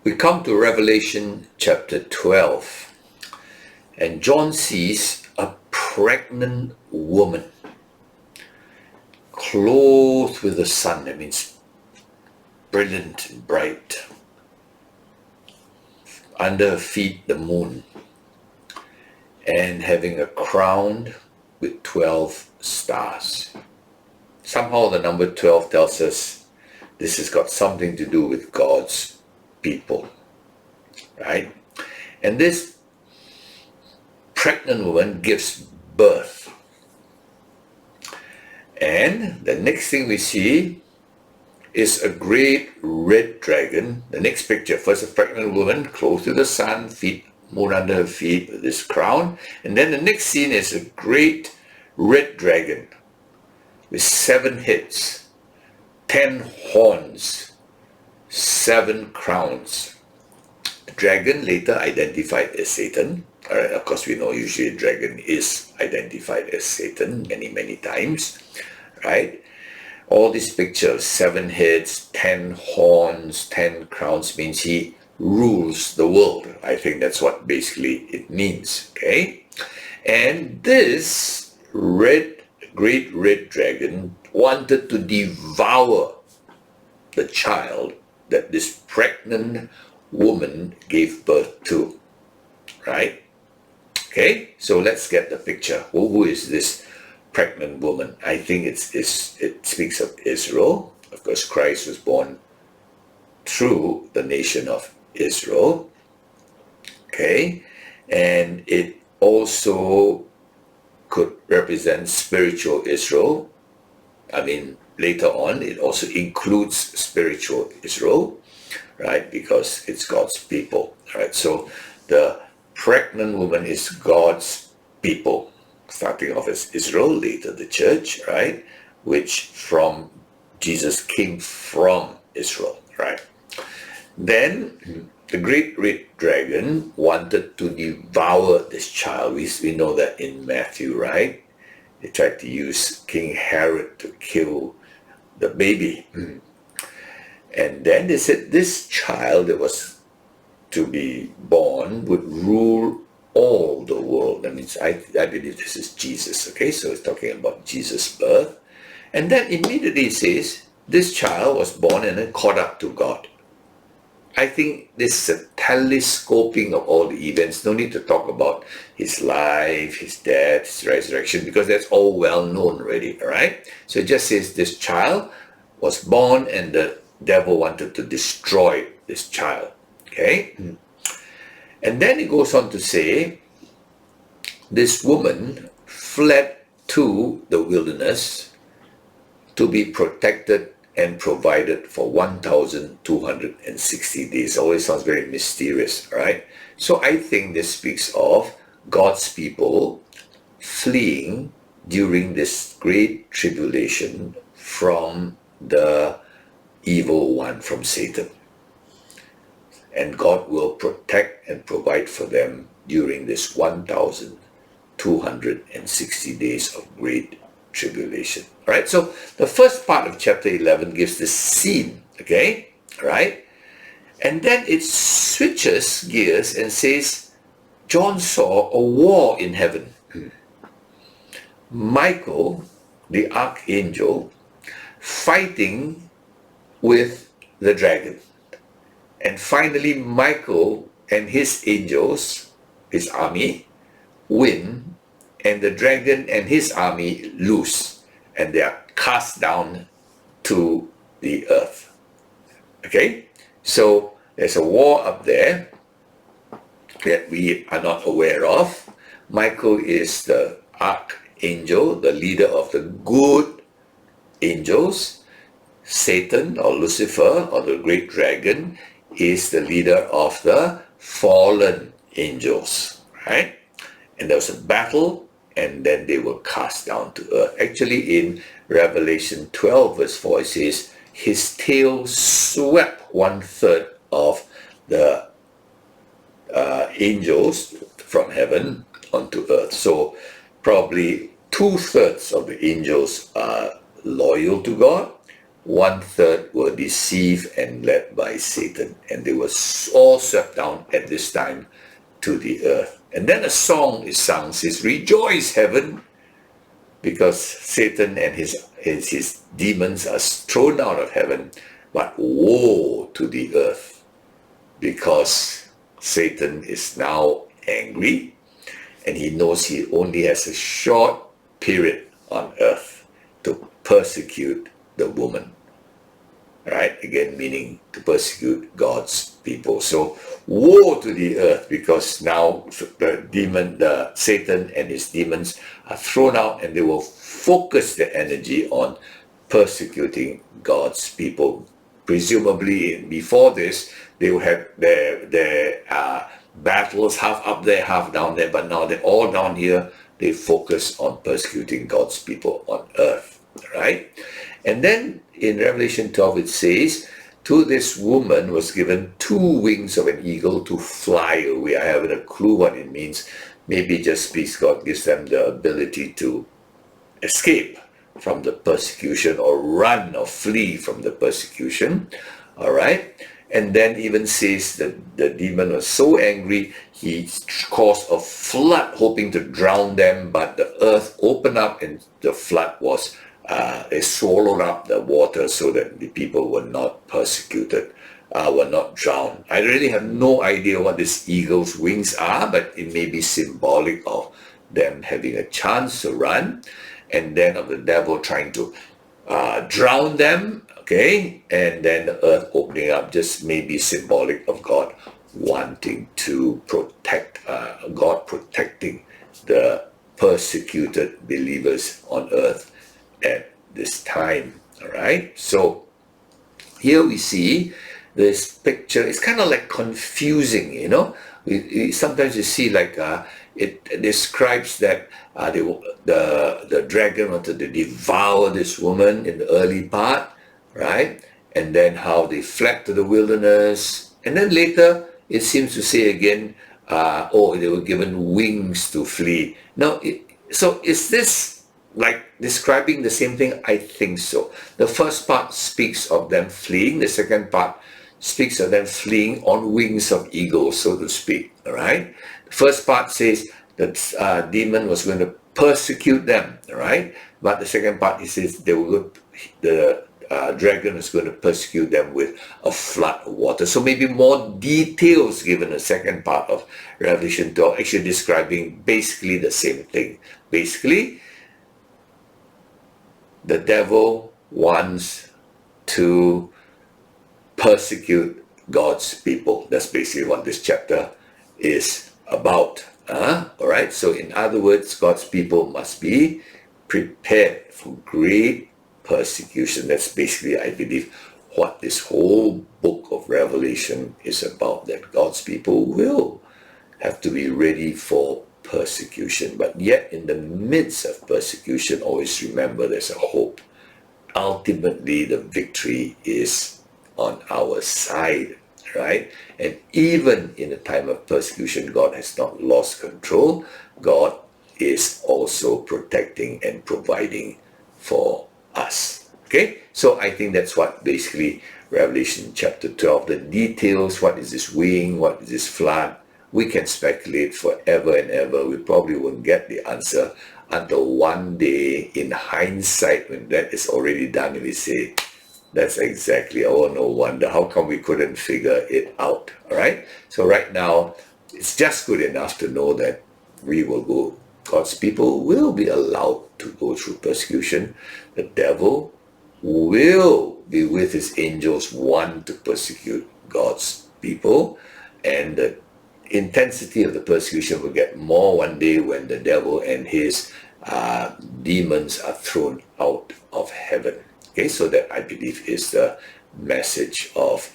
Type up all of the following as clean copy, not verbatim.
We come to Revelation chapter 12, and John sees a pregnant woman clothed with the sun. That means brilliant and bright. Under her feet, the moon, and having a crown with 12 stars. Somehow the number 12 tells us this has got something to do with God's people, right? And this pregnant woman gives birth. And the next thing we see is a great red dragon. The next picture, first a pregnant woman clothed with the sun, moon under her feet, with this crown. And then the next scene is a great red dragon with 7 heads, 10 horns, 7 crowns. The dragon later identified as Satan. All right, of course, we know usually a dragon is identified as Satan many times, right? All these pictures, 7 heads, 10 horns, 10 crowns, means he rules the world. I think that's what basically it means, okay? And this great red dragon wanted to devour the child that this pregnant woman gave birth to, right? Okay, so let's get the picture. Who is this pregnant woman? I think it speaks of Israel. Of course, Christ was born through the nation of Israel. Okay, and it also could represent spiritual Israel. I mean, later on, it also includes spiritual Israel, right? Because it's God's people, right? So the pregnant woman is God's people, starting off as Israel, later the church, right? Which from Jesus came from Israel, right? Then the great red dragon wanted to devour this child. We know that in Matthew, right? They tried to use King Herod to kill the baby. And then they said this child that was to be born would rule all the world. That means I believe this is Jesus, okay? So it's talking about Jesus' birth. And then immediately it says this child was born and then caught up to God. I think this is a telescoping of all the events. No need to talk about his life, his death, his resurrection, because that's all well known already, all right? So it just says this child was born and the devil wanted to destroy this child, okay? And then it goes on to say, this woman fled to the wilderness to be protected and provided for 1,260 days. Always sounds very mysterious, right? So I think this speaks of God's people fleeing during this great tribulation from the evil one, from Satan. And God will protect and provide for them during this 1,260 days of great tribulation. All right, so the first part of chapter 11 gives this scene, okay, right? And then it switches gears and says, John saw a war in heaven. Michael, the archangel, fighting with the dragon. And finally, Michael and his angels, his army, win, and the dragon and his army lose. And they are cast down to the earth. Okay? So there's a war up there that we are not aware of. Michael is the archangel, the leader of the good angels. Satan or Lucifer or the great dragon is the leader of the fallen angels, right? And there was a battle, and then they were cast down to earth. Actually, in Revelation 12, verse 4, it says, his tail swept 1/3 of the angels from heaven onto earth. So probably 2/3 of the angels are loyal to God. 1/3 were deceived and led by Satan, and they were all swept down at this time to the earth. And then a song is sung, says, "Rejoice, heaven, because Satan and his demons are thrown out of heaven, but woe to the earth, because Satan is now angry, and he knows he only has a short period on earth to persecute the woman." Right? Again, meaning to persecute God's people. So, woe to the earth, because now the Satan and his demons are thrown out, and they will focus their energy on persecuting God's people. Presumably, before this, they will have their battles half up there, half down there, but now they're all down here. They focus on persecuting God's people on earth, right? And then in Revelation 12 it says, "To this woman was given 2 wings of an eagle to fly away." I haven't a clue what it means. Maybe just because God gives them the ability to escape from the persecution, or run or flee from the persecution. All right. And then even says that the demon was so angry, he caused a flood hoping to drown them, but the earth opened up and the flood was, it swallowed up the water so that the people were not persecuted, were not drowned. I really have no idea what this eagle's wings are, but it may be symbolic of them having a chance to run, and then of the devil trying to drown them. Okay, and then the earth opening up, just maybe symbolic of God wanting to protect, God protecting the persecuted believers on earth at this time. All right, so here we see this picture. It's kind of like confusing, you know. Sometimes you see like it describes that the dragon wanted to devour this woman in the early part, right? And then how they fled to the wilderness. And then later, it seems to say again, they were given wings to flee. Now, so is this like describing the same thing? I think so. The first part speaks of them fleeing. The second part speaks of them fleeing on wings of eagles, so to speak. All right? The first part says that demon was going to persecute them. All right? But the second part, he says the dragon is going to persecute them with a flood of water. So maybe more details given the second part of Revelation 12, actually describing basically the same thing. Basically, the devil wants to persecute God's people. That's basically what this chapter is about. All right. So in other words, God's people must be prepared for great persecution. That's basically, I believe, what this whole book of Revelation is about, that God's people will have to be ready for persecution. But yet in the midst of persecution, always remember there's a hope. Ultimately, the victory is on our side, right? And even in a time of persecution, God has not lost control. God is also protecting and providing for us. Okay, so I think that's what basically Revelation chapter 12, the details, what is this wing, what is this flood, we can speculate forever and ever. We probably won't get the answer until one day in hindsight, when that is already done, and we say, that's exactly, oh no wonder, how come we couldn't figure it out? All right, so right now it's just good enough to know that we will go, God's people will be allowed to go through persecution. The devil will be with his angels, one to persecute God's people, and the intensity of the persecution will get more one day when the devil and his demons are thrown out of heaven. Okay, so that, I believe, is the message of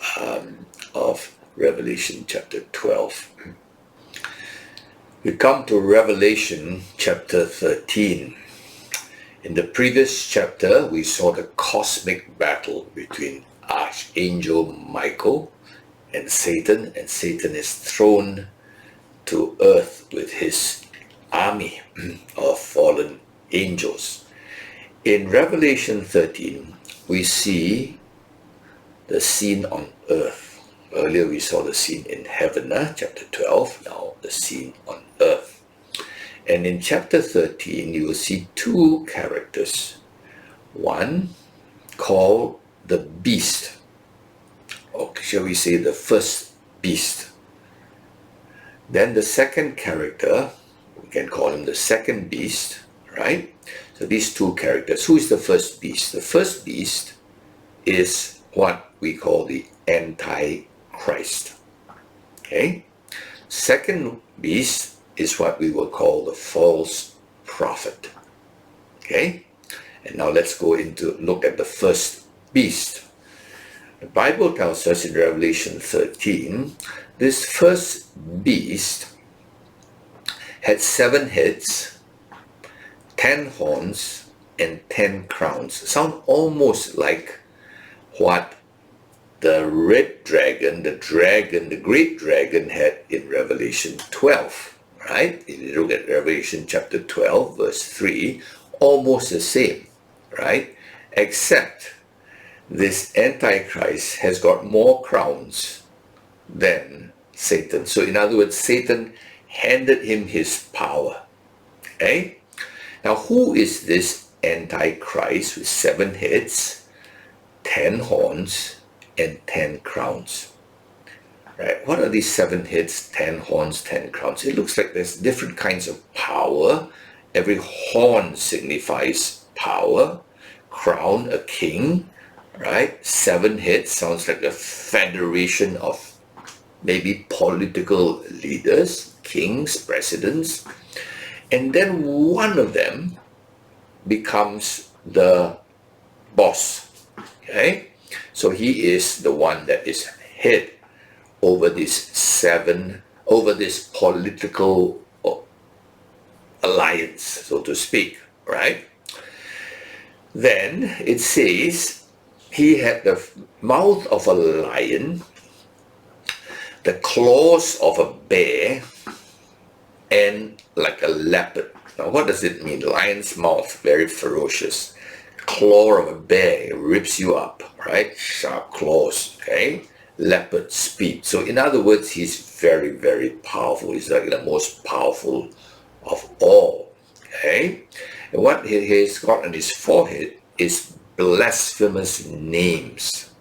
Revelation chapter 12. We come to Revelation chapter 13. In the previous chapter, we saw the cosmic battle between Archangel Michael and Satan is thrown to earth with his army of fallen angels. In Revelation 13, we see the scene on earth. Earlier we saw the scene in heaven, chapter 12, now the scene on earth. And in chapter 13, you will see two characters. One called the beast, or shall we say the first beast. Then the second character, we can call him the second beast, right? So these two characters. Who is the first beast? The first beast is what we call the Antichrist. Okay? Second beast is what we will call the false prophet. Okay? And now let's go into look at the first beast. The Bible tells us in Revelation 13, this first beast had 7 heads, 10 horns, and 10 crowns. Sound almost like what the red dragon, the great dragon had in Revelation 12, right? If you look at Revelation chapter 12, verse 3, almost the same, right? Except this Antichrist has got more crowns than Satan. So in other words, Satan handed him his power. Okay? Now who is this Antichrist with 7 heads, 10 horns, and 10 crowns? Right? What are these 7 heads, 10 horns, 10 crowns? It looks like there's different kinds of power. Every horn signifies power. Crown, a king, right? 7 heads sounds like a federation of maybe political leaders, kings, presidents. And then one of them becomes the boss. Okay? So he is the one that is head over this political alliance, so to speak, right? Then it says he had the mouth of a lion, the claws of a bear, and like a leopard. Now what does it mean? Lion's mouth, very ferocious. Claw of a bear, rips you up, right? Sharp claws, okay? Leopard, speed. So in other words, he's very, very powerful. He's like the most powerful of all, okay? And what he's got on his forehead is blasphemous names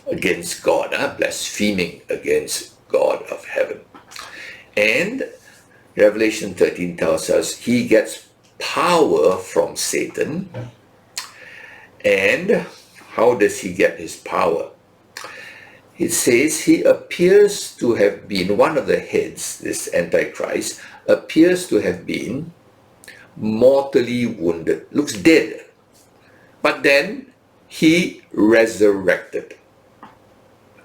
against God, blaspheming against God of heaven. And Revelation 13 tells us he gets power from Satan. And how does he get his power? It says he appears to have been, one of the heads, this Antichrist, appears to have been mortally wounded, looks dead. But then he resurrected.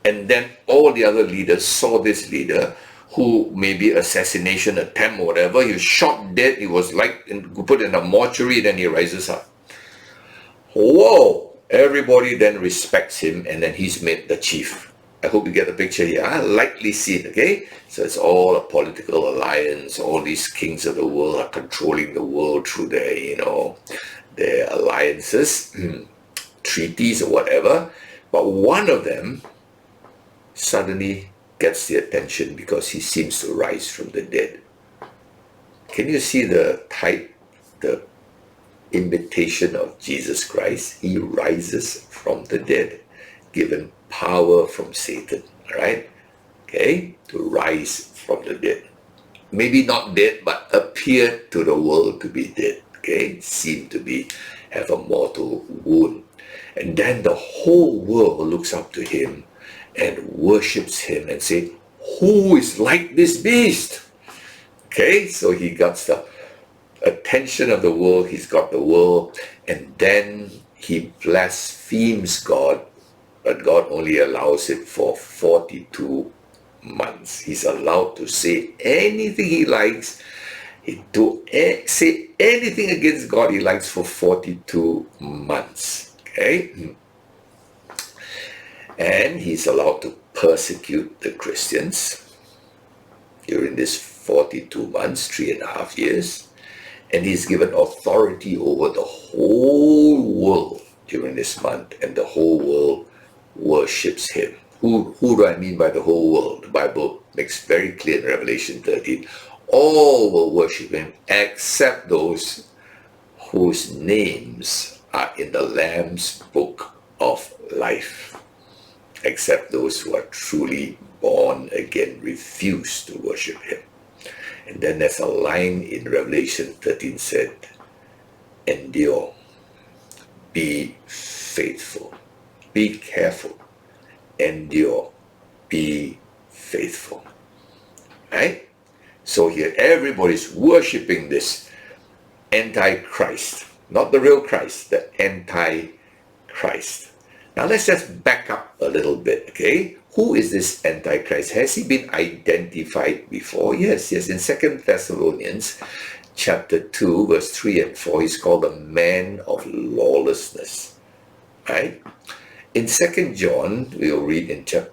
And then all the other leaders saw this leader who maybe assassination attempt or whatever, he was shot dead, he was like put in a mortuary, then he rises up. Whoa! Everybody then respects him, and then he's made the chief. I hope you get the picture here. Likely seen, okay? So it's all a political alliance. All these kings of the world are controlling the world through their, their alliances, treaties or whatever. But one of them suddenly gets the attention because he seems to rise from the dead. Can you see the type, the imitation of Jesus Christ? He rises from the dead, given power from Satan, right? Okay, to rise from the dead. Maybe not dead, but appear to the world to be dead, okay? Seem to have a mortal wound. And then the whole world looks up to him and worships him and say, who is like this beast? Okay, so he got the attention of the world, he's got the world, and then he blasphemes God, but God only allows it for 42 months. He's allowed to say anything he likes, say anything against God he likes for 42 months. Okay? And he's allowed to persecute the Christians during this 42 months, 3.5 years. And he's given authority over the whole world during this month, and the whole world worships him. Who do I mean by the whole world? The Bible makes very clear in Revelation 13, all will worship him except those whose names are in the Lamb's book of life. Except those who are truly born again refuse to worship him. And then there's a line in Revelation 13 said, endure, be faithful, be careful, endure, be faithful. Right? So here everybody's worshipping this Antichrist, not the real Christ, the Antichrist. Now let's just back up a little bit, okay? Who is this Antichrist? Has he been identified before? Yes. In 2 Thessalonians chapter 2, verse 3 and 4, he's called the man of lawlessness. Right? In 2 John, we'll read in 1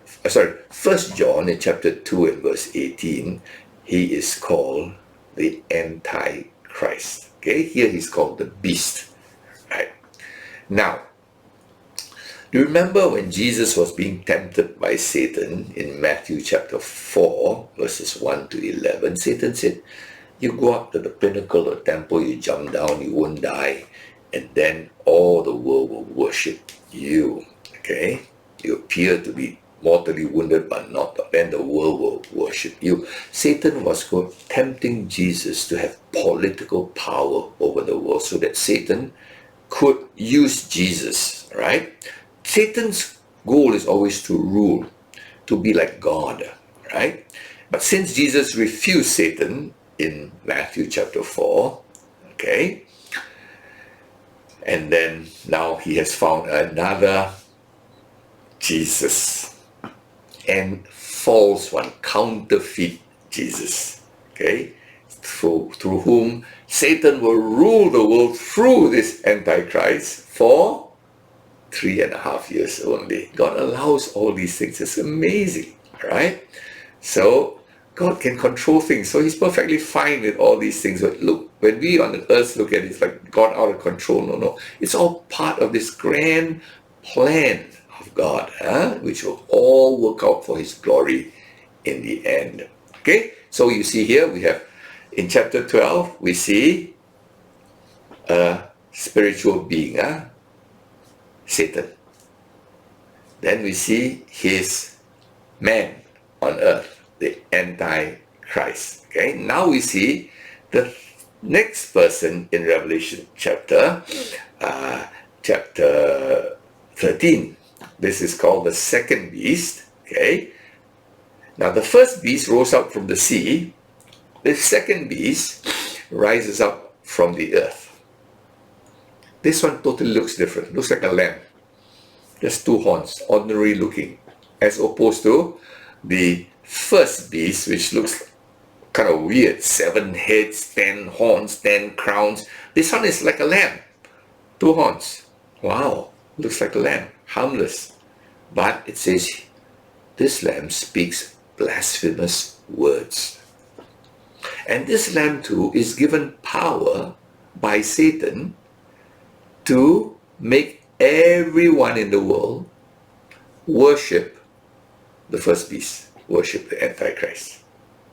John in chapter 2 and verse 18, he is called the Antichrist. Okay, here he's called the beast. Right? Now, do you remember when Jesus was being tempted by Satan in Matthew chapter 4, verses 1 to 11? Satan said, you go up to the pinnacle of the temple, you jump down, you won't die, and then all the world will worship you. Okay? You appear to be mortally wounded, but not, then the world will worship you. Satan was tempting Jesus to have political power over the world so that Satan could use Jesus, right? Satan's goal is always to rule, to be like God, right? But since Jesus refused Satan in Matthew chapter 4, okay, and then now he has found another Jesus, and false one, counterfeit Jesus, okay, through whom Satan will rule the world through this Antichrist for 3.5 years only. God allows all these things. It's amazing, right? So God can control things. So he's perfectly fine with all these things. But look, when we on the earth look at it, it's like God out of control. No. It's all part of this grand plan of God, which will all work out for his glory in the end. Okay, so you see here we have in chapter 12 we see a spiritual being, Satan. Then we see his man on earth, the Antichrist. Okay, now we see the next person in Revelation chapter 13. This is called the second beast. Okay. Now the first beast rose up from the sea. The second beast rises up from the earth. This one totally looks different. Looks like a lamb. Just 2 horns, ordinary looking. As opposed to the first beast, which looks kind of weird. 7 heads, 10 horns, 10 crowns. This one is like a lamb. 2 horns. Wow. Looks like a lamb. Harmless. But it says, this lamb speaks blasphemous words. And this lamb too is given power by Satan to make everyone in the world worship the first beast, worship the Antichrist.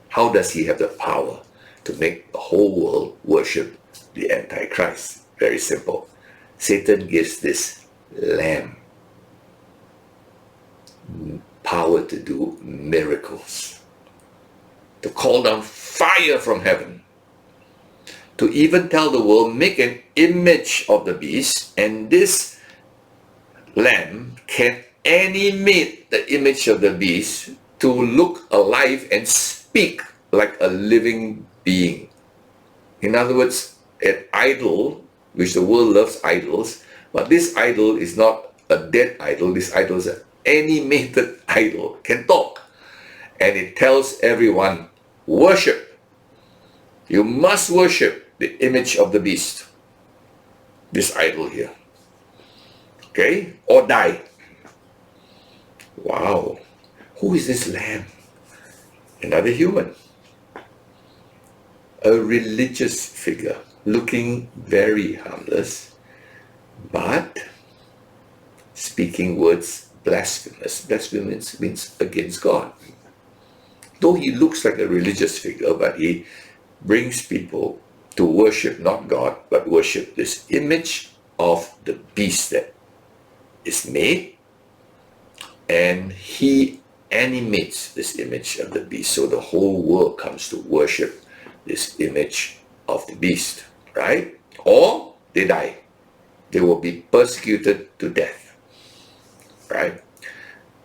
How does he have the power to make the whole world worship the Antichrist? Very simple. Satan gives this lamb power to do miracles, to call down fire from heaven, to even tell the world, make an image of the beast, and this lamb can animate the image of the beast to look alive and speak like a living being. In other words, an idol, which the world loves idols, but this idol is not a dead idol. This idol is an animated idol, can talk, and it tells everyone, worship. You must worship the image of the beast, this idol here, okay, or die. Wow, who is this lamb? Another human, a religious figure, looking very harmless, but speaking words blasphemous. Blasphemous means against God. Though he looks like a religious figure, but he brings people to worship not God, but worship this image of the beast that is made, and he animates this image of the beast. So the whole world comes to worship this image of the beast, right? Or they die. They will be persecuted to death, right?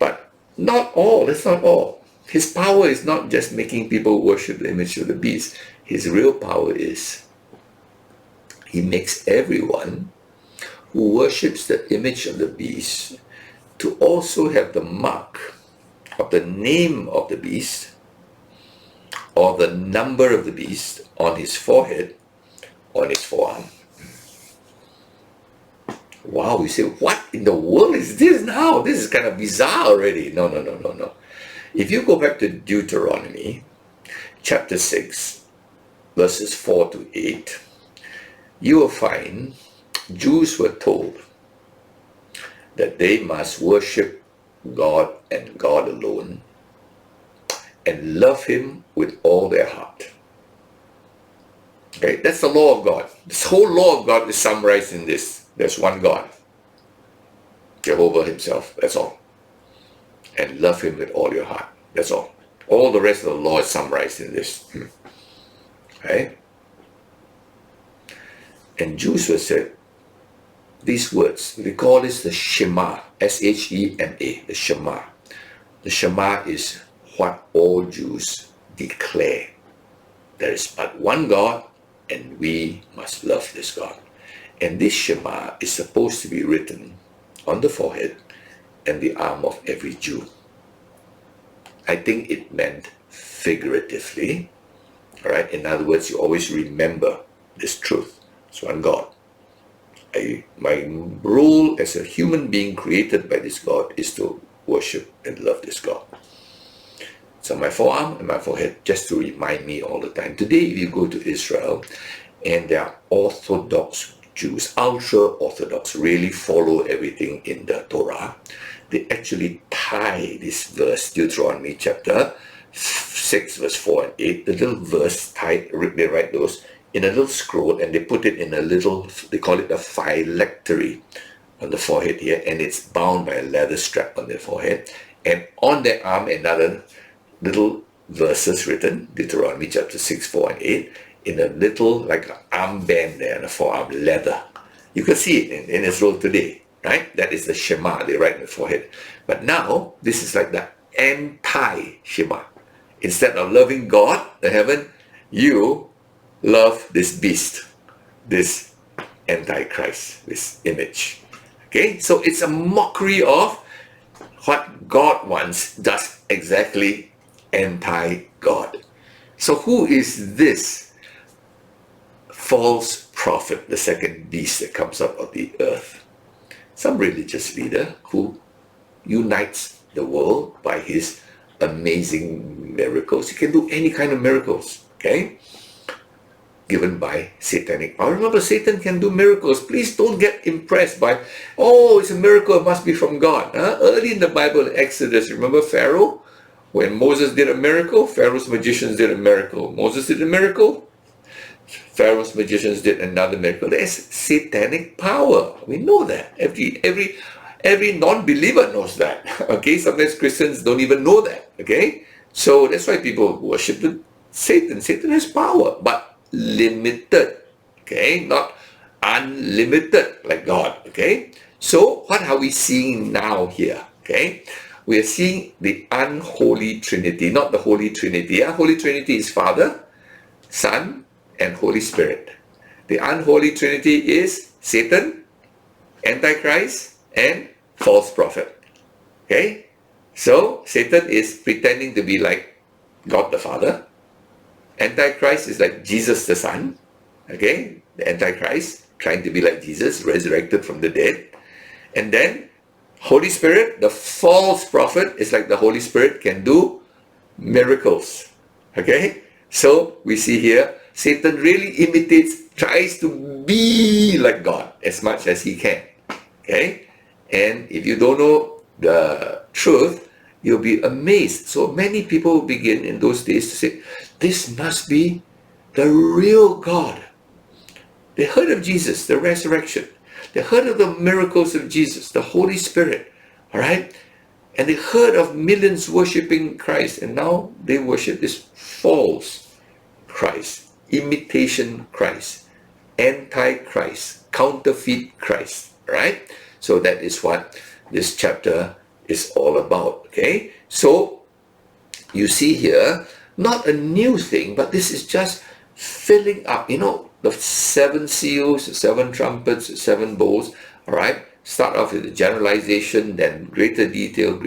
But not all, that's not all. His power is not just making people worship the image of the beast. His real power is he makes everyone who worships the image of the beast to also have the mark of the name of the beast or the number of the beast on his forehead, on his forearm. Wow, you say, what in the world is this now? This is kind of bizarre already. No. If you go back to Deuteronomy, chapter 6, verses 4 to 8, you will find Jews were told that they must worship God and God alone and love him with all their heart. Okay, that's the law of God. This whole law of God is summarized in this. There's one God, Jehovah himself, that's all. And love him with all your heart, that's all. All the rest of the law is summarized in this. Okay? And Jews were said these words, we call this the Shema, S-H-E-M-A, the Shema. The Shema is what all Jews declare. There is but one God, and we must love this God. And this Shema is supposed to be written on the forehead and the arm of every Jew. I think it meant figuratively. All right? In other words, you always remember this truth. It's one God. My role as a human being created by this God is to worship and love this God. So my forearm and my forehead, just to remind me all the time. Today, if you go to Israel, and there are Orthodox Jews, ultra-Orthodox, really follow everything in the Torah, they actually tie this verse, Deuteronomy chapter 6, verse 4 and 8, the little verse, they write those in a little scroll, and they put it in a little, they call it a phylactery on the forehead here, and it's bound by a leather strap on their forehead. And on their arm, another little verses written, Deuteronomy chapter 6, 4 and 8, in a little, like an armband there on the forearm, leather. You can see it in Israel today, right? That is the Shema they write on the forehead. But now, this is like the anti-Shema. Instead of loving God, the heaven, you love this beast, this Antichrist, this image. Okay, so it's a mockery of what God wants, does exactly anti-God. So who is this false prophet, the second beast that comes up of the earth? Some religious leader who unites the world by his amazing miracles. He can do any kind of miracles, okay? Given by satanic power. Remember, Satan can do miracles. Please don't get impressed by, oh, it's a miracle, it must be from God. Early in the Bible, Exodus, remember Pharaoh? When Moses did a miracle, Pharaoh's magicians did a miracle. Moses did a miracle, Pharaoh's magicians did another miracle. There's satanic power. We know that. Every non-believer knows that. Okay, sometimes Christians don't even know that. Okay, so that's why people worship Satan. Satan has power, but limited, okay, not unlimited like God. Okay, so what are we seeing now here? Okay, we are seeing the unholy Trinity, not the Holy Trinity. Holy Trinity is Father, Son, and Holy Spirit. The unholy Trinity is Satan, Antichrist, and false prophet. Okay, so Satan is pretending to be like God the Father. Antichrist is like Jesus the Son, okay? The Antichrist, trying to be like Jesus, resurrected from the dead. And then, Holy Spirit, the false prophet, is like the Holy Spirit can do miracles, okay? So, we see here, Satan really imitates, tries to be like God as much as he can, okay? And if you don't know the truth, you'll be amazed. So many people begin in those days to say, this must be the real God. They heard of Jesus, the resurrection. They heard of the miracles of Jesus, the Holy Spirit. All right? And they heard of millions worshiping Christ. And now they worship this false Christ, imitation Christ, anti-Christ, counterfeit Christ. Right? So that is what this chapter is all about. Okay? So you see here, not a new thing, but this is just filling up. You know, the 7 seals, 7 trumpets, 7 bowls. All right? Start off with the generalization, then greater detail.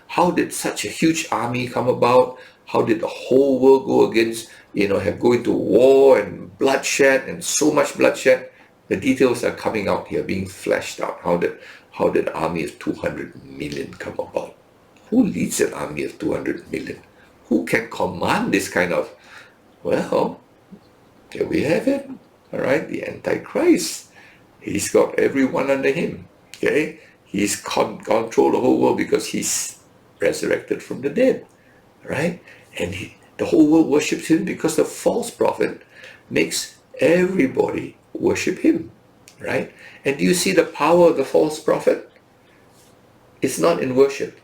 How did such a huge army come about? How did the whole world go against, go into war and bloodshed and so much bloodshed? The details are coming out here, being fleshed out. How did an army of 200 million come about? Who leads an army of 200 million? Who can command this kind of, well, here we have it. All right, the Antichrist. He's got everyone under him. Okay, he's controlled the whole world because he's resurrected from the dead. Right, and the whole world worships him because the false prophet makes everybody worship him. Right, and do you see the power of the false prophet? It's not in worship.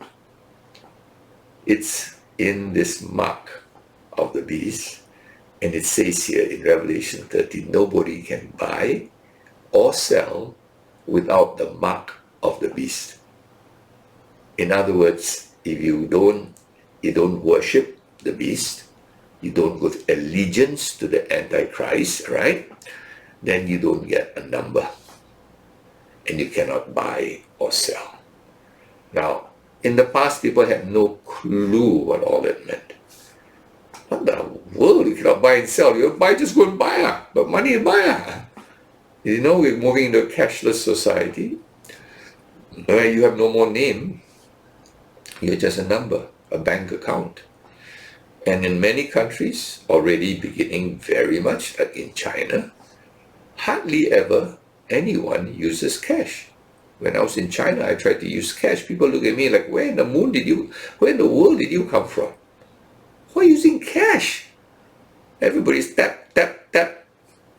It's in this mark of the beast. And it says here in Revelation 13, nobody can buy or sell without the mark of the beast. In other words, if you don't worship the beast, you don't give allegiance to the Antichrist, right? Then you don't get a number. And you cannot buy or sell. Now, in the past, people had no clue what all that meant. What the world? You cannot buy and sell. You buy, just go and buy. But money is buy. You know, we're moving into a cashless society where you have no more name. You're just a number, a bank account. And in many countries, already beginning very much, like in China, hardly ever anyone uses cash. When I was in China, I tried to use cash. People look at me like, where in the world did you come from? Why using cash? Everybody's tap, tap, tap,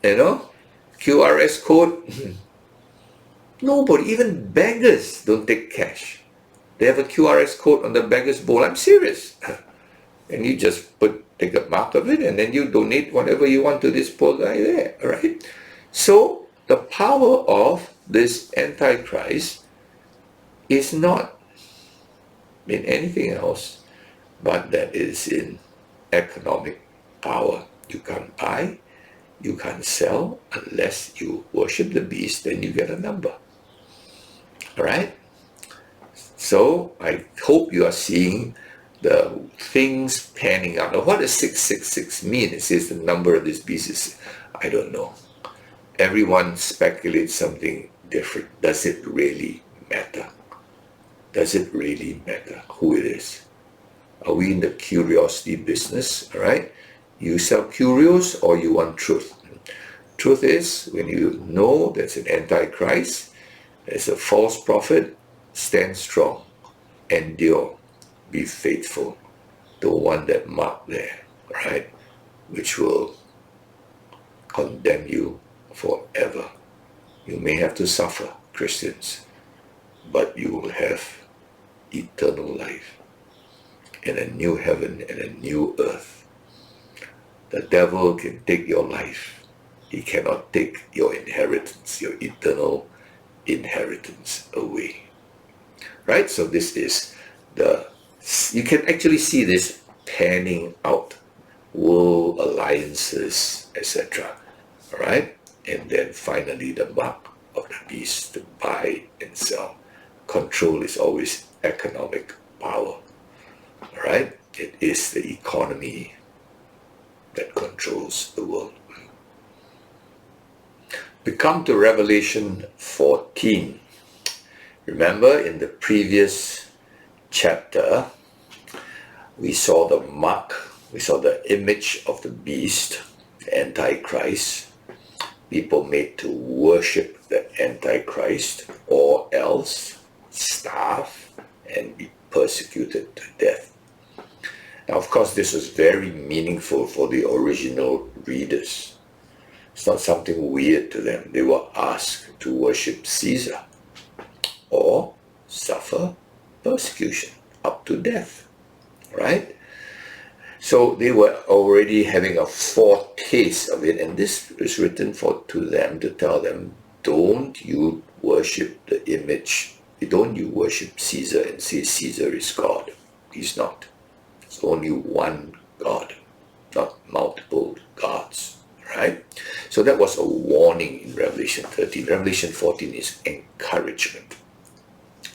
QRS code. Nobody, even beggars don't take cash. They have a QRS code on the beggar's bowl. I'm serious. And you just take a mark of it and then you donate whatever you want to this poor guy there, all right? So the power of this Antichrist is not in anything else but that is in economic power. You can't buy, you can't sell unless you worship the beast, then you get a number. All right? So I hope you are seeing the things panning out. Now, what does 666 mean? It says the number of this beast is, I don't know. Everyone speculates something different. Does it really matter? Does it really matter who it is? Are we in the curiosity business? All right? You sell curios or you want truth? Truth is, when you know there's an Antichrist, there's a false prophet, stand strong, endure, be faithful to one that marked there, right? Which will condemn you forever. You may have to suffer, Christians, but you will have eternal life in a new heaven and a new earth. The devil can take your life. He cannot take your inheritance, your eternal inheritance away. Right? So this is you can actually see this panning out. World alliances, etc. All right? And then finally the mark of the beast, to buy and sell. Control is always economic power. All right? It is the economy that controls the world. We come to Revelation 14. Remember, in the previous chapter, we saw the mark, we saw the image of the beast, the Antichrist, people made to worship the Antichrist, or else starve and be persecuted to death. Now, of course, this was very meaningful for the original readers. It's not something weird to them. They were asked to worship Caesar or suffer persecution up to death, right? So they were already having a foretaste of it, and this is written to them to tell them, don't you worship the image, don't you worship Caesar and say Caesar is God. He's not. It's only one God, not multiple gods, right? So that was a warning in Revelation 13. Revelation 14 is encouragement.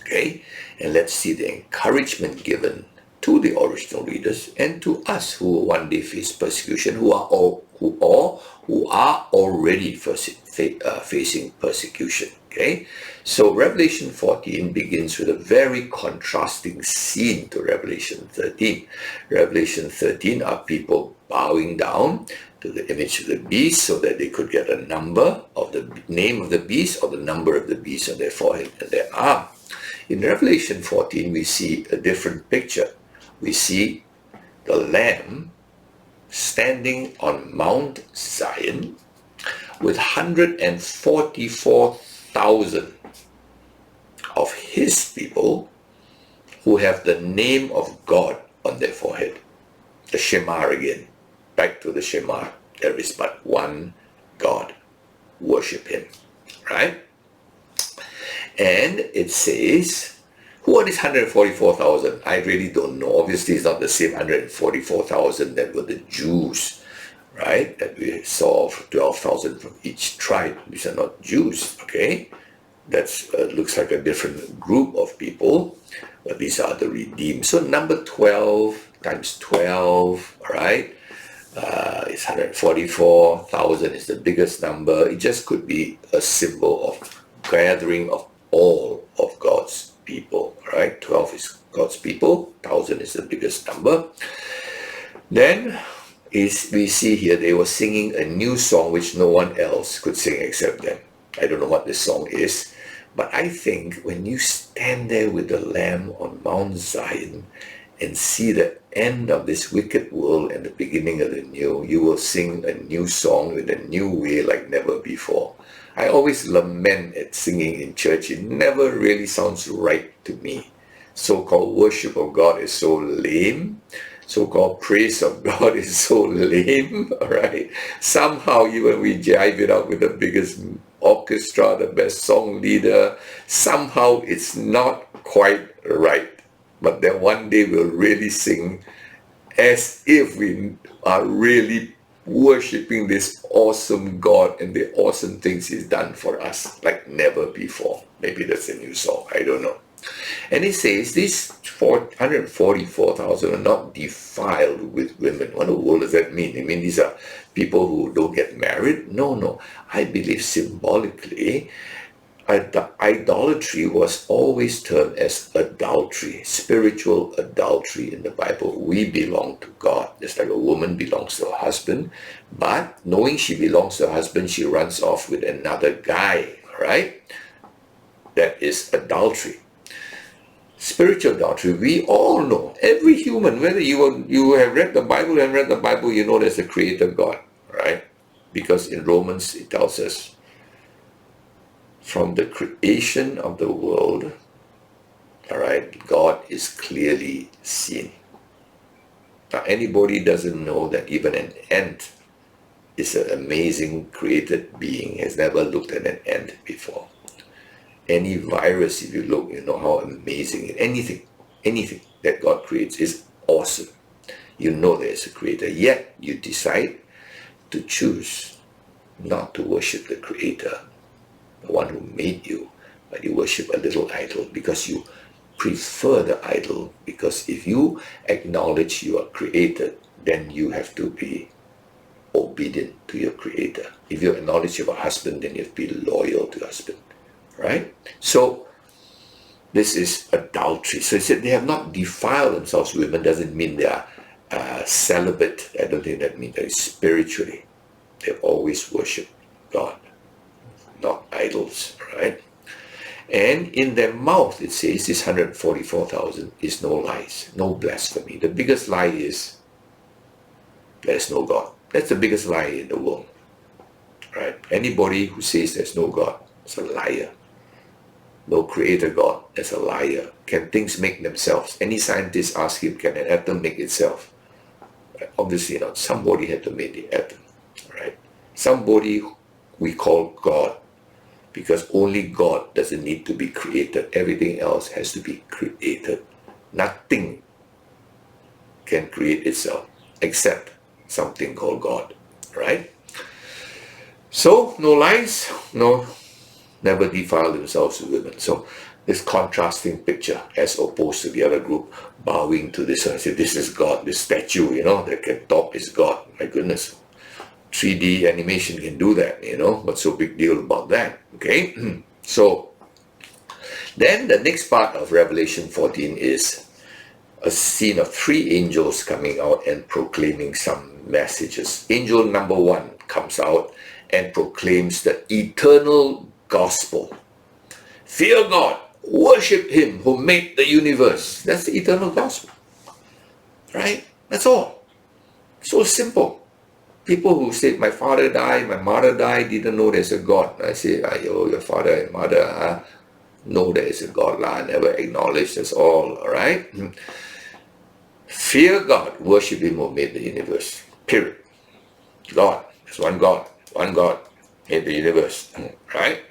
Okay? And let's see the encouragement given to the original readers and to us who will one day face persecution, who are already facing persecution. Okay, so Revelation 14 begins with a very contrasting scene to Revelation 13. Revelation 13 are people bowing down to the image of the beast so that they could get a number of the name of the beast or the number of the beast on their forehead and their arm. In Revelation 14, we see a different picture. We see the Lamb standing on Mount Zion with 144,000 of his people who have the name of God on their forehead. The Shema again. Back to the Shema. There is but one God. Worship him. Right? And it says, who are these 144,000? I really don't know. Obviously, it's not the same 144,000 that were the Jews, right? That we saw 12,000 from each tribe. These are not Jews, okay? That looks like a different group of people, but these are the redeemed. So number 12 times 12, right? It's 144,000 is the biggest number. It just could be a symbol of gathering of all of God's people, right? 12 is God's people, 1,000 is the biggest number. Then we see here they were singing a new song which no one else could sing except them. I don't know what this song is, but I think when you stand there with the Lamb on Mount Zion and see the end of this wicked world and the beginning of the new, you will sing a new song in a new way like never before. I always lament at singing in church. It never really sounds right to me. So-called worship of God is so lame. So-called praise of God is so lame, all right? Somehow, even we jive it up with the biggest orchestra, the best song leader, somehow it's not quite right. But then one day we'll really sing as if we are really worshipping this awesome God and the awesome things he's done for us like never before. Maybe that's a new song, I don't know. And it says these 144,000 are not defiled with women. What the world does that mean? I mean, these are people who don't get married? No. I believe symbolically, idolatry was always termed as adultery, spiritual adultery in the Bible. We belong to God, just like a woman belongs to her husband, but knowing she belongs to her husband, she runs off with another guy, right? That is adultery. Spiritual adultery, we all know, every human, whether you have read the Bible and read the Bible, you know there's a creator God, right? Because in Romans it tells us, from the creation of the world, all right, God is clearly seen. Now, anybody doesn't know that even an ant is an amazing created being, has never looked at an ant before. Any virus, if you look, you know how amazing it is. Anything that God creates is awesome. You know there's a creator, yet you decide to choose not to worship the creator, the one who made you, but you worship a little idol because you prefer the idol. Because if you acknowledge you are created, then you have to be obedient to your creator. If you acknowledge you have a husband, then you have to be loyal to your husband, right? So this is adultery. So he said they have not defiled themselves. Women doesn't mean they are celibate. I don't think that means that spiritually. They've always worshipped God, not idols, right? And in their mouth, it says, this 144,000 is no lies, no blasphemy. The biggest lie is there's no God. That's the biggest lie in the world. Right? Anybody who says there's no God is a liar. No creator God, that's a liar. Can things make themselves? Any scientist ask him, can an atom make itself? Right? Obviously not. Somebody had to make the atom. Right? Somebody we call God, because only God doesn't need to be created. Everything else has to be created. Nothing can create itself except something called God. Right? So, no lies, no, never defile themselves with women. So, this contrasting picture as opposed to the other group bowing to this one. Say, this is God, this statue, that can talk is God. My goodness. 3D animation can do that, what's so big deal about that? Okay, so then the next part of Revelation 14 is a scene of 3 angels coming out and proclaiming some messages. Angel number 1 comes out and proclaims the eternal gospel. Fear God, worship him who made the universe. That's the eternal gospel, right? That's all. So simple. People who say, my father died, my mother died, didn't know there's a God. I say, your father and mother know there is a God, never acknowledge, that's all right? Fear God, worship him who made the universe, period. God, there's one God made the universe, right?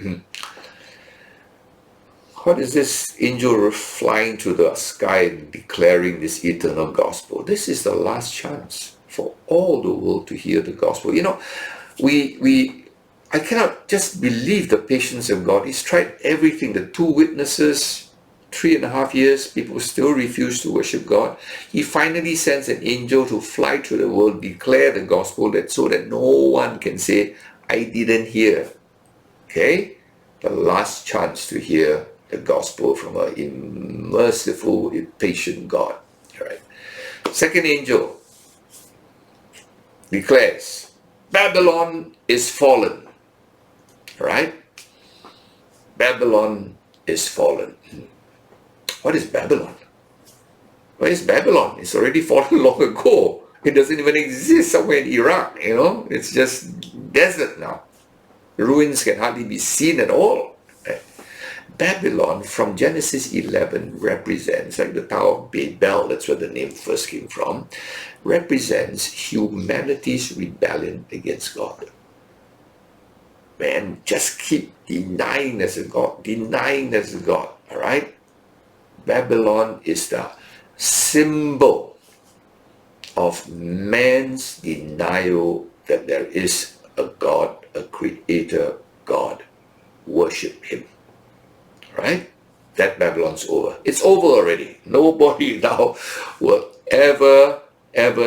What is this angel flying through the sky and declaring this eternal gospel? This is the last chance for all the world to hear the gospel. I cannot just believe the patience of God. He's tried everything. The 2 witnesses, 3.5 years, people still refuse to worship God. He finally sends an angel to fly through the world, declare the gospel, so that no one can say, I didn't hear. Okay? The last chance to hear the gospel from a merciful, patient God. All right. Second angel declares, Babylon is fallen. Right? Babylon is fallen. What is Babylon? Where is Babylon? It's already fallen long ago. It doesn't even exist somewhere in Iraq, It's just desert now. Ruins can hardly be seen at all. Babylon, from Genesis 11, represents, like the Tower of Babel, that's where the name first came from, represents humanity's rebellion against God. Man, just keep denying there's a God, all right? Babylon is the symbol of man's denial that there is a God, a creator God. Worship him. Right? That Babylon's over. It's over already. Nobody now will ever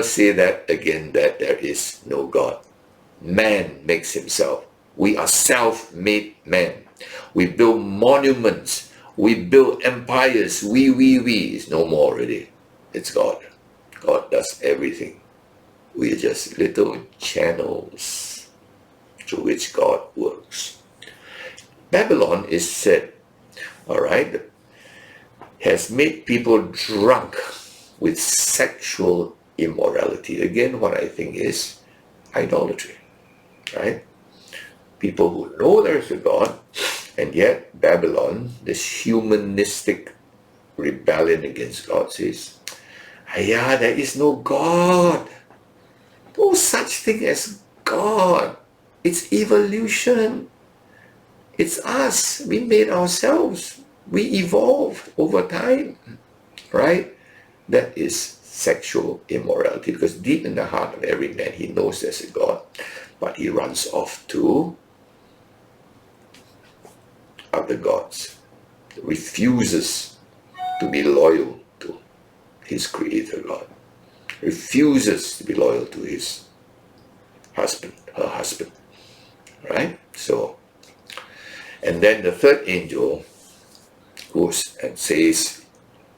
say that again, that there is no God. Man makes himself. We are self-made men. We build monuments. We build empires. We. It's no more already. It's God. God does everything. We are just little channels through which God works. Babylon is said, all right, has made people drunk with sexual immorality. Again, what I think is idolatry, right? People who know there's a God, and yet Babylon, this humanistic rebellion against God, says, there is no God. No such thing as God. It's evolution. It's us. We made ourselves. We evolved over time, right? That is sexual immorality, because deep in the heart of every man, he knows there's a God, but he runs off to other gods, refuses to be loyal to his creator God, refuses to be loyal to his husband, her husband, right? So, and then the third angel goes and says,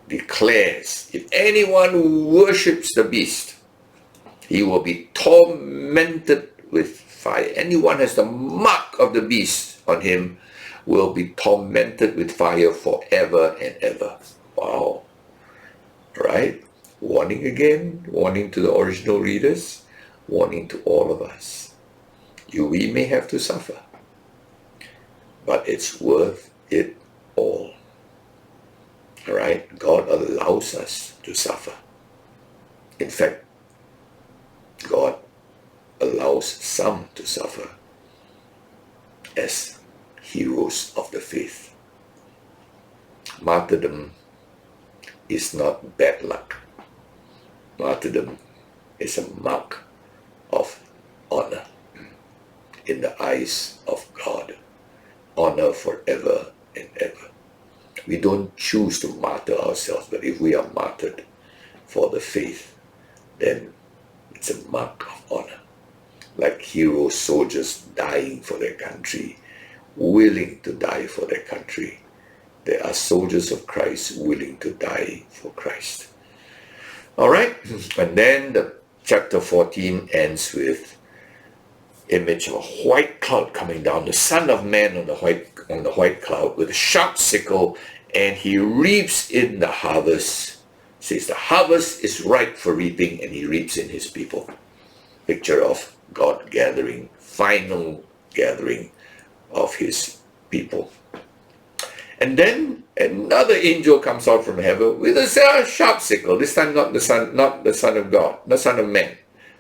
declares, if anyone worships the beast, he will be tormented with fire. Anyone has the mark of the beast on him will be tormented with fire forever and ever. Wow. Right? Warning again, warning to the original readers, warning to all of us. We may have to suffer, but it's worth it all. All right? God allows us to suffer. In fact, God allows some to suffer as heroes of the faith. Martyrdom is not bad luck. Martyrdom is a mark of honor in the eyes of God. Honor forever and ever. We don't choose to martyr ourselves, but if we are martyred for the faith, then it's a mark of honor. Like hero soldiers dying for their country, willing to die for their country. There are soldiers of Christ willing to die for Christ. All right, and then the chapter 14 ends with image of a white cloud coming down, the Son of Man on the white cloud with a sharp sickle, and he reaps in the harvest. Says the harvest is ripe for reaping, and he reaps in his people. Picture of God gathering, final gathering of his people. And then another angel comes out from heaven with a sharp sickle. This time not the Son of God, the Son of Man,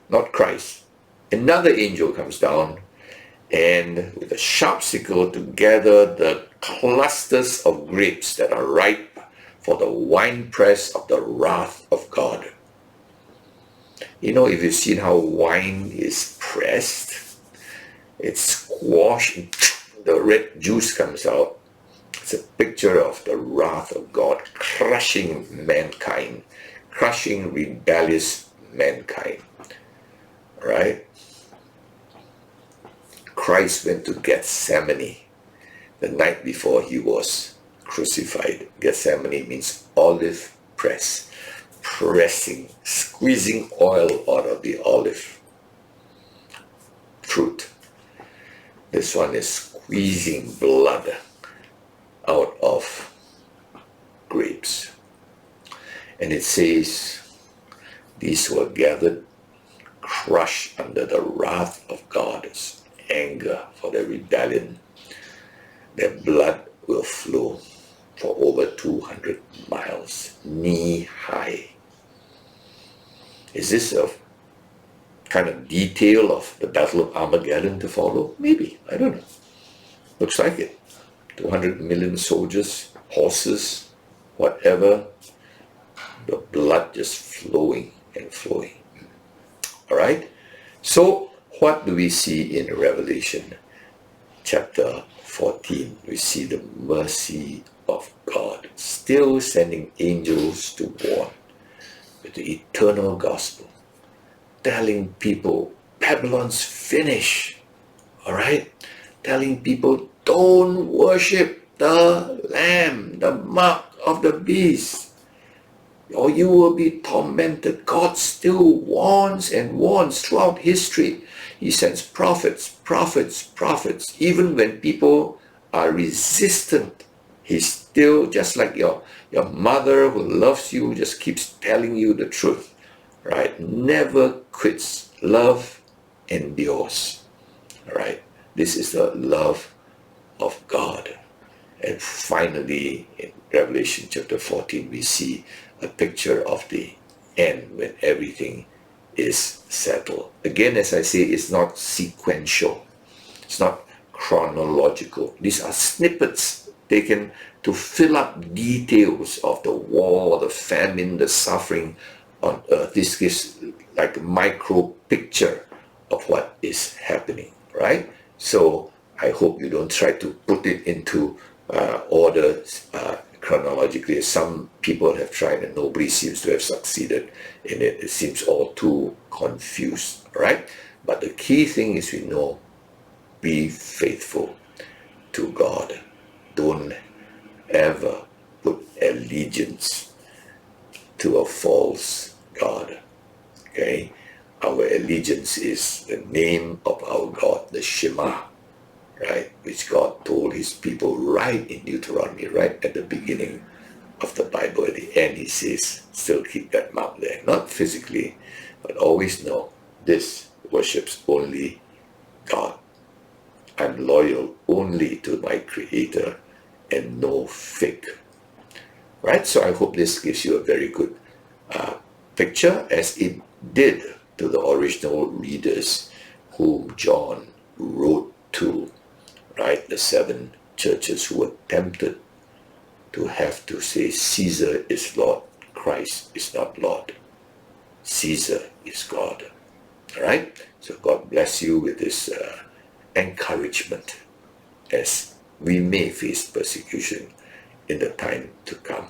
not Christ. Another angel comes down, and with a sharp sickle to gather the clusters of grapes that are ripe for the winepress of the wrath of God. You know, if you've seen how wine is pressed, it's squashed, the red juice comes out. It's a picture of the wrath of God crushing mankind, crushing rebellious mankind. Right? Christ went to Gethsemane the night before he was crucified. Gethsemane means olive press, pressing, squeezing oil out of the olive fruit. This one is squeezing blood out of grapes. And it says, these were gathered, crushed under the wrath of God's anger for their rebellion. Their blood will flow for over 200 miles, knee high. Is this a kind of detail of the Battle of Armageddon to follow? Maybe, I don't know. Looks like it. 200 million soldiers, horses, whatever, the blood just flowing and flowing. All right? So, what do we see in Revelation chapter 14? We see the mercy of God, still sending angels to warn with the eternal gospel, telling people, Babylon's finished. All right? Telling people, don't worship the Lamb, the mark of the beast, or you will be tormented. God still warns and warns throughout history. He sends prophets. Even when people are resistant, he's still, just like your mother who loves you, just keeps telling you the truth, right? Never quits. Love endures, all right? This is the love of God. And finally, in Revelation chapter 14, we see a picture of the end when everything is settled. Again, as I say, it's not sequential. It's not chronological. These are snippets taken to fill up details of the war, the famine, the suffering on earth. This gives like a micro picture of what is happening, right? So I hope you don't try to put it into order chronologically. Some people have tried and nobody seems to have succeeded in it. It seems all too confused, right? But the key thing is we know, be faithful to God. Don't ever put allegiance to a false God, okay? Our allegiance is the name of our God, the Shema, right? Which God told his people right in Deuteronomy, right at the beginning of the Bible. At the end, he says, still keep that mark there. Not physically, but always know this worships only God. I'm loyal only to my Creator and no fake. Right? So I hope this gives you a very good picture, as it did to the original readers whom John wrote to, right? The 7 churches who were tempted to have to say Caesar is Lord, Christ is not Lord. Caesar is God. All right? So God bless you with this encouragement as we may face persecution in the time to come.